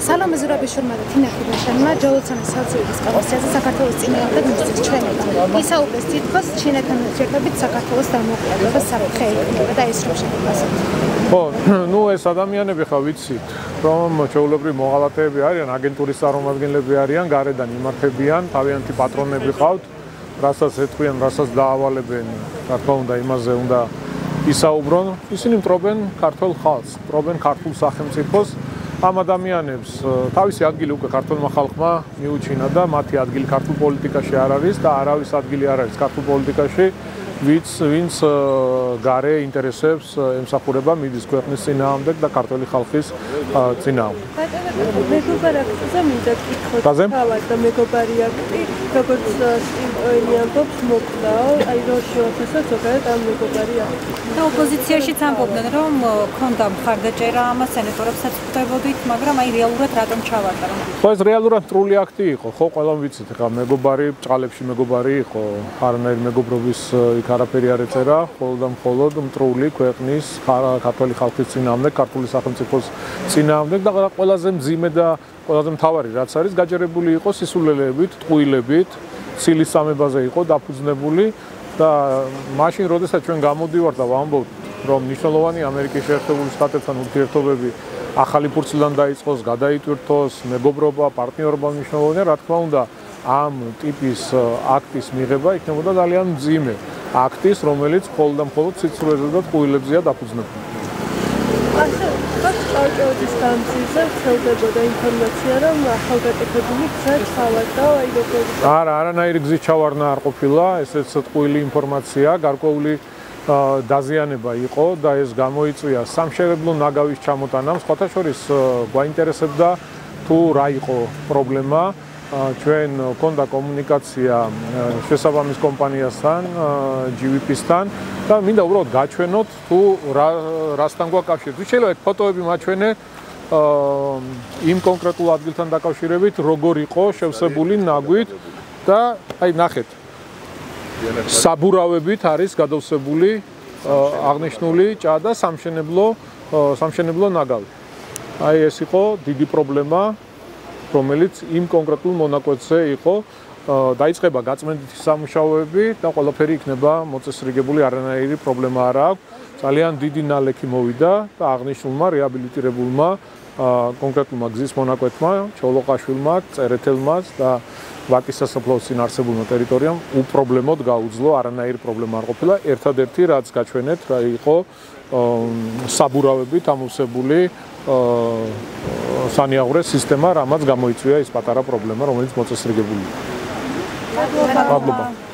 სალომე ზურაბიშვილმა და თინა ხიბაშვილმა ჯოლოცანის სოციალისტის კომისიაზე საქართველოს წინააღმდეგ მისცეს ჩვენება. ისაუბრეს თითქოს ჩინეთთან ურთიერთობით საქართველოს დამოუკიდებლობას საფრთხე ექმნება და ეს რომ შეიძლება ასეთ. ხო, ნუ ეს ადამიანები ხა ვიცით, რომ ჩვეულებრივი მოღალატეები არიან, აგენტურის წარმომადგენლები არიან, გარედან იმართებიან, თავიანთი პატრონები ყავთ, რასაც ეთქვიან, რასაც დაავალებენ, რა თქმა უნდა, იმაზე უნდა ისაუბრონ. ისინი მტრობენ ქართულ ხალხს, მტრობენ ქართულ სახელმწიფოს. ამ ადამიანებს თავისი ადგილი უკვე ქართულმა ხალხმა მიუჩინა და მათი ადგილი ქართულ პოლიტიკაში არ არის და არავის ადგილი არ არის ქართულ პოლიტიკაში, ვინც გარე ინტერესებს ემსახურება მიდის ქვეყნის წინააღმდეგ და ქართული ხალხის წინააღმდეგ. მეგობარი აქტზე მინდა გითხრათ, თავად და მეგობარი აქტი, როგორც სტიმპოენი ამბობს, მოკვლაო, აი რო შევაფასოთ ზოგადად ამ მეგობარი აქტი. და ოპოზიციაშიც ამბობდნენ, რომ ქონდა მხარდაჭერა ამას სენატორებსაც ხვდებოდით, მაგრამ აი რეალურად რატომ ჩავარდა? ხო, ეს რეალურად მტრული აქტი იყო, ხო, ყველამ ვიცით, ხა მეგობარი, ბჭყალებში მეგობარი იყო, არანაირი მეგობრობის არაფერი არ ეწერა, მხოლოდ და მხოლოდ მტრული ქვეყნის ქართული ხალხის წინააღმდეგ, ქართული სახელმწიფოს წინააღმდეგ და ყველაზე მძიმე და ყველაზე მთავარი რაც არის, გაჯერებული იყო სისულელეებით, ტყუილებით, ცილის სამებაზე იყო დაფუძნებული და მაშინ, როდესაც ჩვენ გამოდივართ და ვამბობთ, რომ მნიშვნელოვანი ამერიკის შეერთებული შტატებთან ურთიერთობები ახალი ფურცლიდან დაიწყოს, გადაიტვირთოს, მეგობრობა, პარტნიორობა მნიშვნელოვანია, რა თქმა უნდა, ამ ტიპის აქტის მიღება იქნებოდა ძალიან მძიმე. აქტის, რომელიც მხოლოდ და მხოლოდ სიცრუეზე და ტყუილებზეა დაფუძნებული. ასე, კავშირის გამზირზე ვრცელდებოდა ინფორმაცია, რომ ახალგატეხებული გზა ჩავარდა, აი როგორ. არა, არანაირი გზის ჩავარდნა არ ყოფილა, ესეც ტყუილი ინფორმაცია, გარკვეული დაზიანება იყო და ეს გამოიწვია სამშენებლო ნაგავის ჩამოტანამ. სხვათა შორის გვაინტერესებდა თუ რა იყო პრობლემა. ჩვენ გქონდა კომუნიკაცია შესაბამის კომპანიასთან, GVP-სთან და მინდა უბრალოდ გაჩვენოთ თუ რასთან გვაკავშირებს. შეიძლება ეგ ფოტოები მაჩვენე იმ კონკრეტულ ადგილთან დაკავშირებით, როგორ იყო შევსებული ნაგვით და აი ნახეთ. საბურავებით არის გადავსებული აღნიშნული ჭა და სამშენებლო ნაგავი. აი ეს იყო დიდი პრობლემა, რომელიც იმ კონკრეტულ მონაკვეთზე იყო, დაიწყება გაწმენდითი სამუშაოები და ყველაფერი იქნება მოწესრიგებული, არანაირი პრობლემა არ აქვს. ძალიან დიდი ნალექი მოვიდა და აღნიშნულმა რეაბილიტირებულმა კონკრეტულმა გზის მონაკვეთმა, ჩოლოყაშვილმა, წერეთელმაც და ვაკის სასოფლო წინ არსებულმა ტერიტორიამ უპრობლემოდ გაუძლო, არანაირი პრობლემა არ ყოფილა. ერთადერთი რაც გაჩვენეთ, რა იყო საბურავებით ამოვსებული სანიაღვრე სისტემა, რამაც გამოიწვია ეს პატარა პრობლემა, რომელიც მოწესრიგებულია. მადლობა.